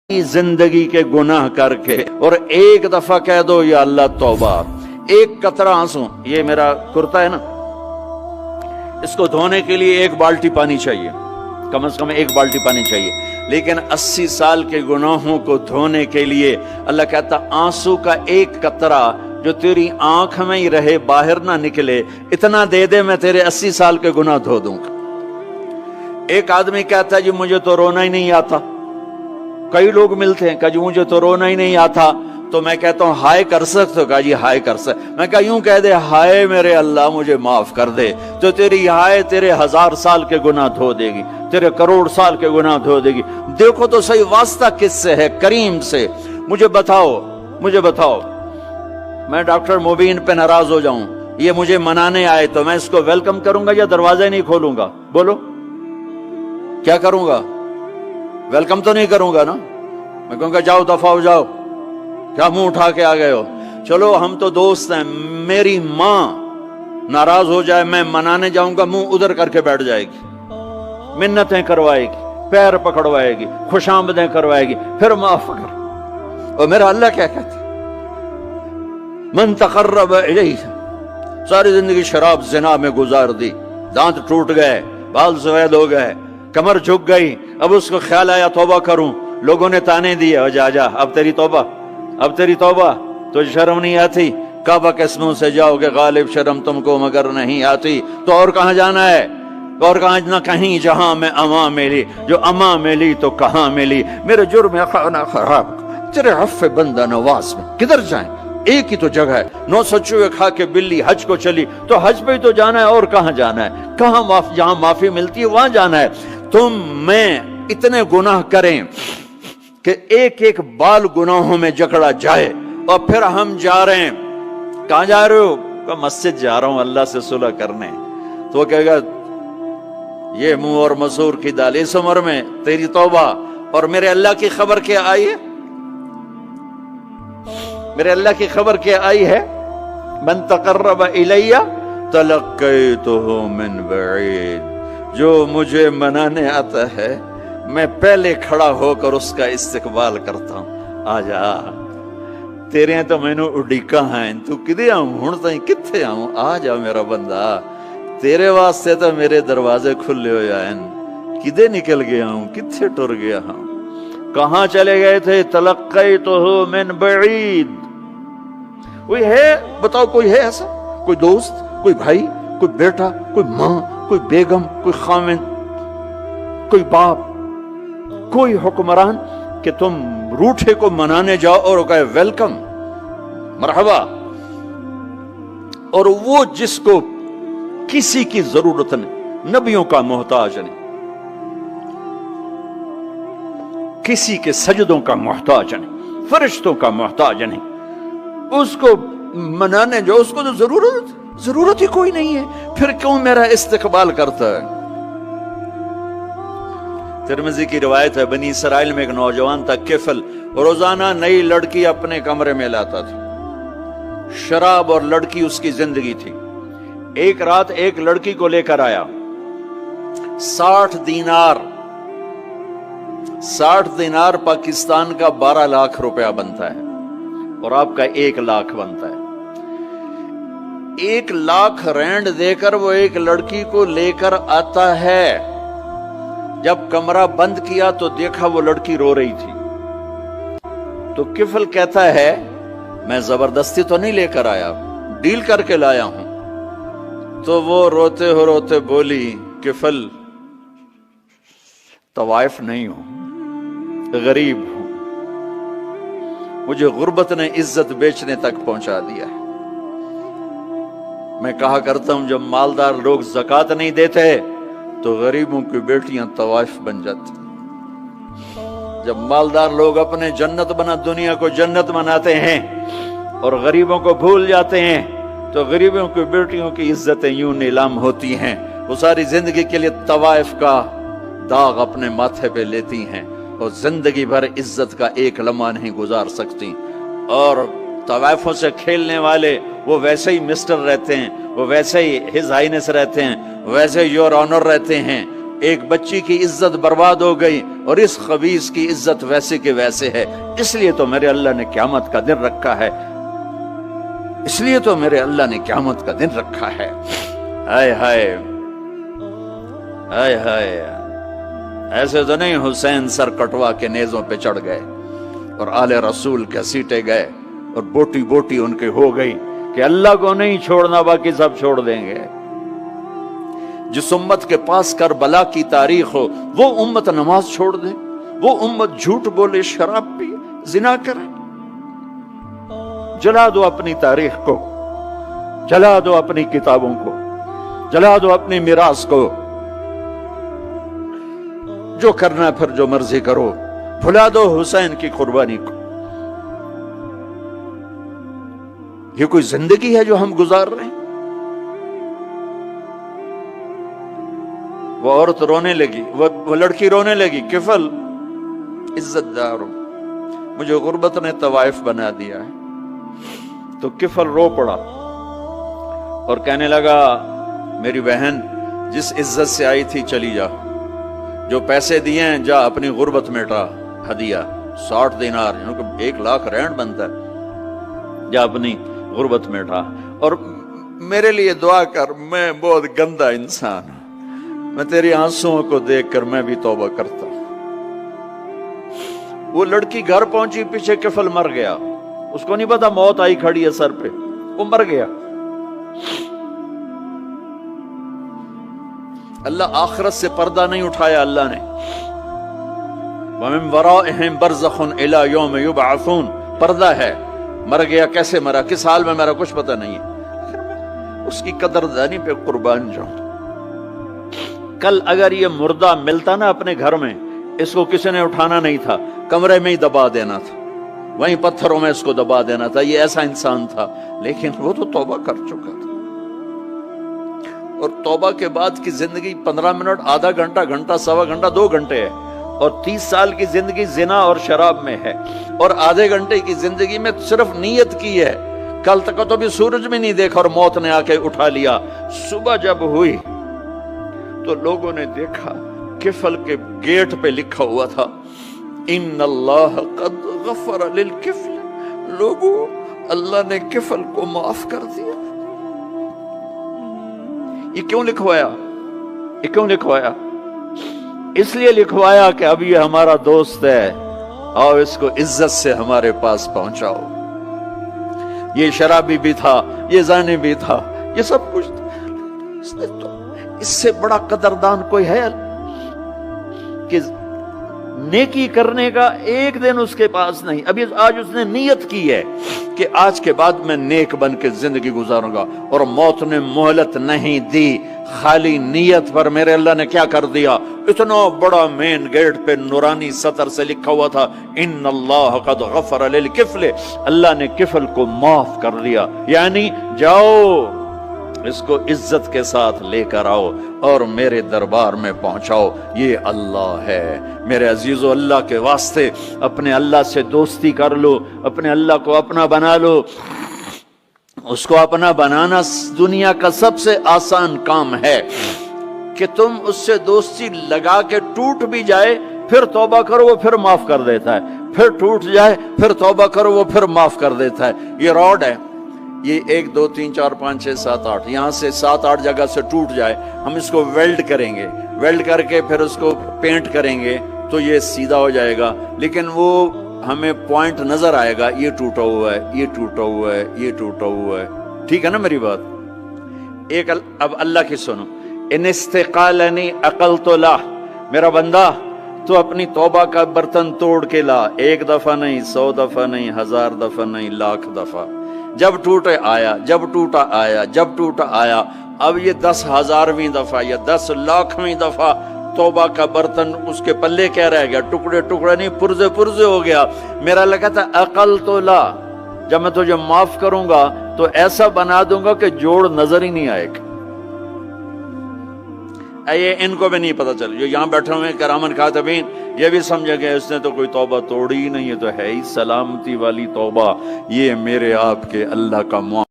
जिंदगी के गुनाह करके और एक दफा कह दो या अल्लाह तौबा। एक कतरा आंसू, ये मेरा कुर्ता है ना, इसको धोने के लिए एक बाल्टी पानी चाहिए, कम से कम एक बाल्टी पानी चाहिए। लेकिन 80 साल के गुनाहों को धोने के लिए अल्लाह कहता आंसू का एक कतरा जो तेरी आंख में ही रहे, बाहर ना निकले, इतना दे दे, मैं तेरे 80 साल के गुनाह धो दूंगा। एक आदमी कहता है जी मुझे तो रोना ही नहीं आता। कई लोग मिलते हैं, कहा जी मुझे तो रोना ही नहीं आता। तो मैं कहता हूं हाय कर सकते हो? कहा जी हाय कर सकते। मैं कहा यूं कह दे, हाय मेरे अल्लाह मुझे माफ कर दे, तो तेरी हाय तेरे 1000 साल के गुनाह धो देगी, तेरे करोड़ साल के गुनाह धो देगी। देखो तो सही वास्ता किससे है? करीम से। मुझे बताओ मैं डॉक्टर मुबीन पे नाराज हो जाऊं, ये मुझे मनाने आए, तो मैं इसको वेलकम करूंगा या दरवाजा नहीं खोलूंगा? बोलो क्या करूंगा? वेलकम तो नहीं करूंगा ना। मैं कहूंगा जाओ दफा हो जाओ, क्या मुंह उठा के आ गए हो? चलो हम तो दोस्त हैं। मेरी मां नाराज हो जाए, मैं मनाने जाऊंगा, मुंह उधर करके बैठ जाएगी, मिन्नतें करवाएगी, पैर पकड़वाएगी, खुशामदें करवाएगी, फिर माफ कर। और मेरा अल्लाह क्या कहता है? मन तकर्रब इलैहि, सारी जिंदगी शराब जिना में गुजार दी, दांत टूट गए, बाल सफेद हो गए, कमर झुक गई, अब उसको ख्याल आया तौबा करूं, लोगों ने ताने दिए, जा जा अब तेरी तौबा, तो शर्म नहीं आती? काबा के मुंह से जाओगे, गालिब शर्म तुमको मगर नहीं आती, तो और कहां जाना है? और कहां ना कहीं जहां में अमा मिली, जो अमा मिली तो कहां मिली। मेरे जुर्म खाना खराब, तेरे अफ़्फ़े बंदा नवाज में किधर जाएं? एक ही तो जगह है, 9 सचुए खा के बिल्ली हज को चली, तो हज पे ही तो जाना है, और कहां जाना है? कहां जहां माफी मिलती है वहां जाना है। तुम मैं इतने गुनाह करें कि एक एक बाल गुनाहों में जकड़ा जाए, और फिर हम जा रहे हैं। कहां जा रहे हो? तो मस्जिद जा रहा हूं अल्लाह से सुलह करने। तो वो कहेगा ये मुंह और मसूर की दाल, इस उम्र में तेरी तौबा। और मेरे अल्लाह की खबर क्या आई है? मेरे अल्लाह की खबर क्या आई है? मन तकर्रब इलैया तलक्कैतुहु मिन बईद, जो मुझे मनाने आता है मैं पहले खड़ा होकर उसका इस्तकबाल करता हूं। आजा तेरे तो मैनू उड़ीका है, तू किदे आऊं हुण ताईं, किथे आऊं? आ जा मेरा बंदा, तेरे वास्ते तो मेरे दरवाजे खुले हुए हैं, किदे निकल गया हूं, किथे टुर गया हूं, कहां चले गए थे? तलक्कैतुहु मिन बईद। कोई है बताओ, कोई है ऐसा? कोई दोस्त, कोई भाई, कोई बेटा, कोई मां, कोई बेगम, कोई खामिन, कोई बाप, कोई हुक्मरान कि तुम रूठे को मनाने जाओ और कहे वेलकम, मरहबा। और वो जिसको किसी की जरूरत नहीं, नबियों का मोहताज नहीं, किसी के सजदों का मोहताज नहीं, फरिश्तों का मोहताज नहीं, उसको मनाने जाओ, उसको तो जरूरत ही कोई नहीं है, फिर क्यों मेरा इस्तकबाल करता है? तिरमिज़ी की रिवायत है, बनी इसराइल में एक नौजवान था किफल, रोजाना नई लड़की अपने कमरे में लाता था। शराब और लड़की उसकी जिंदगी थी। एक रात एक लड़की को लेकर आया, 60 दिनार पाकिस्तान का 12 लाख रुपया बनता है, और आपका 1 लाख बनता है। 1 लाख रैंड देकर वो एक लड़की को लेकर आता है। जब कमरा बंद किया तो देखा वो लड़की रो रही थी। तो किफल कहता है मैं जबरदस्ती तो नहीं लेकर आया, डील करके लाया हूं। तो वो रोते बोली किफल तवाइफ नहीं हूं, गरीब हूं, मुझे गुर्बत ने इज्जत बेचने तक पहुंचा दिया है। मैं कहा करता हूं जब मालदार लोग ज़कात नहीं देते तो गरीबों की बेटियां तवाइफ बन जाती। जब मालदार लोग अपने दुनिया को जन्नत बनाते हैं और गरीबों को भूल जाते हैं, तो गरीबों की बेटियों की इज्जतें यूं नीलाम होती हैं। वो सारी जिंदगी के लिए तवाइफ का दाग अपने माथे पे लेती हैं और जिंदगी भर इज्जत का एक लम्हा नहीं गुजार सकती। और तवाइफों से खेलने वाले वो वैसे ही मिस्टर रहते हैं, वो वैसे ही हिज हाइनेस रहते हैं, वैसे योर ऑनर रहते हैं, ایک بچی کی عزت برباد ہو گئی اور اس خبیث کی عزت ویسے کے ویسے ہے، اس لیے تو میرے اللہ نے قیامت کا دن رکھا ہے، اس لیے تو میرے اللہ نے قیامت کا دن رکھا ہے۔ ہائے ہائے ہائے ہائے، ایسے تو نہیں حسین سر کٹوا کے نیزوں پہ چڑھ گئے اور آل رسول گھسیٹے گئے اور بوٹی بوٹی ان کے ہو گئی کہ اللہ کو نہیں چھوڑنا باقی سب چھوڑ دیں گے۔ جس امت کے پاس کربلا کی تاریخ ہو وہ امت نماز چھوڑ دے، وہ امت جھوٹ بولے، شراب پی، زنا کرے۔ جلا دو اپنی تاریخ کو، جلا دو اپنی کتابوں کو، جلا دو اپنی میراث کو، جو کرنا پھر جو مرضی کرو، بھلا دو حسین کی قربانی کو۔ یہ کوئی زندگی ہے جو ہم گزار رہے ہیں؟ وہ عورت رونے لگی، وہ لڑکی رونے لگی، کفل عزت دار ہو، مجھے غربت نے طوائف بنا دیا ہے۔ تو کفل رو پڑا اور کہنے لگا میری بہن جس عزت سے آئی تھی چلی جا، جو پیسے دیے ہیں جا اپنی غربت میٹا، ہدیہ 60 دینار، 1 لاکھ رینڈ بنتا ہے، جا اپنی غربت میٹا، اور میرے لیے دعا کر، میں بہت گندا انسان ہوں، میں تیری آنسوؤں کو دیکھ کر میں بھی توبہ کرتا ہوں۔ وہ لڑکی گھر پہنچی، پیچھے کفل مر گیا، اس کو نہیں پتا موت آئی کھڑی ہے سر پہ، وہ مر گیا۔ اللہ آخرت سے پردہ نہیں اٹھایا اللہ نے۔ وَمِن وَرَائِهِمْ بَرْزَخٌ إِلَى يَوْمِ يُبْعَثُونَ، پردہ ہے، مر گیا، کیسے مرا، کس حال میں مرا، کچھ پتہ نہیں ہے، اس کی قدردانی پہ قربان جاؤں۔ کل اگر یہ مردہ ملتا نا اپنے گھر میں، اس کو کسی نے اٹھانا نہیں تھا، کمرے میں ہی دبا دینا تھا، وہیں پتھروں میں اس کو دبا دینا تھا، یہ ایسا انسان تھا، لیکن وہ تو توبہ کر چکا تھا۔ اور توبہ کے بعد کی زندگی 15 منٹ، آدھا گھنٹہ، گھنٹہ، سوا گھنٹہ، 2 گھنٹے ہے، اور 30 سال کی زندگی زنا اور شراب میں ہے، اور آدھے گھنٹے کی زندگی میں صرف نیت کی ہے۔ کل تک تو بھی سورج میں نہیں دیکھا اور موت نے آ کے اٹھا لیا۔ صبح جب ہوئی تو لوگوں نے دیکھا کفل کے گیٹ پہ لکھا ہوا تھا ان اللہ قد غفر للکفل، لوگوں اللہ نے کفل کو معاف کر دیا۔ یہ کیوں لکھوایا؟ یہ کیوں لکھوایا؟ اس لیے لکھوایا کہ اب یہ ہمارا دوست ہے، آؤ اس کو عزت سے ہمارے پاس پہنچاؤ۔ یہ شرابی بھی تھا، یہ زانی بھی تھا، یہ سب کچھ تھا۔ اس سے بڑا قدردان کوئی ہے کہ نیکی کرنے کا ایک دن اس کے پاس نہیں؟ ابھی آج اس نے نیت کی ہے کہ آج کے بعد میں نیک بن کے زندگی گزاروں گا، اور موت نے مہلت نہیں دی، خالی نیت پر میرے اللہ نے کیا کر دیا، اتنا بڑا مین گیٹ پہ نورانی سطر سے لکھا ہوا تھا ان اللہ قد غفر للکفل، اللہ نے کفل کو معاف کر دیا، یعنی جاؤ اس کو عزت کے ساتھ لے کر آؤ اور میرے دربار میں پہنچاؤ، یہ اللہ ہے۔ میرے عزیزو، اللہ کے واسطے اپنے اللہ سے دوستی کر لو، اپنے اللہ کو اپنا بنا لو۔ اس کو اپنا بنانا دنیا کا سب سے آسان کام ہے کہ تم اس سے دوستی لگا کے ٹوٹ بھی جائے پھر توبہ کرو وہ پھر معاف کر دیتا ہے، پھر ٹوٹ جائے پھر توبہ کرو وہ پھر معاف کر دیتا ہے۔ یہ راڈ ہے، یہ 1 2 3 4 5 6 7 8 یہاں سے 7 8 جگہ سے ٹوٹ جائے، ہم اس کو ویلڈ کریں گے، ویلڈ کر کے پھر اس کو پینٹ کریں گے تو یہ سیدھا ہو جائے گا، لیکن وہ ہمیں پوائنٹ نظر آئے گا، یہ ٹوٹا ہوا ہے، یہ ٹوٹا ہوا ہے، یہ ٹوٹا ہوا ہے۔ ٹھیک ہے نا میری بات؟ ایک اب اللہ کی سنو، ان استقالنی عقلت لا، میرا بندہ تو اپنی توبہ کا برتن توڑ کے لا، 1 دفعہ نہیں، 100 دفعہ نہیں، 1000 دفعہ نہیں، 1,00,000 دفعہ، جب ٹوٹے آیا، جب ٹوٹا آیا، جب ٹوٹا آیا، اب یہ 10,000ویں دفعہ یا 10,00,000ویں دفعہ توبہ کا برتن اس کے پلے کیا رہ گیا، ٹکڑے ٹکڑے نہیں، پرزے پرزے ہو گیا۔ میرا لگا تھا عقل تو لا، جب میں تجھے معاف کروں گا تو ایسا بنا دوں گا کہ جوڑ نظر ہی نہیں آئے گا۔ یہ ان کو بھی نہیں پتا چل، جو یہاں بیٹھے ہوئے کرامن کاتبین یہ بھی سمجھے گئے اس نے تو کوئی توبہ توڑی ہی نہیں، یہ تو ہے ہی سلامتی والی توبہ، یہ میرے آپ کے اللہ کا معاملہ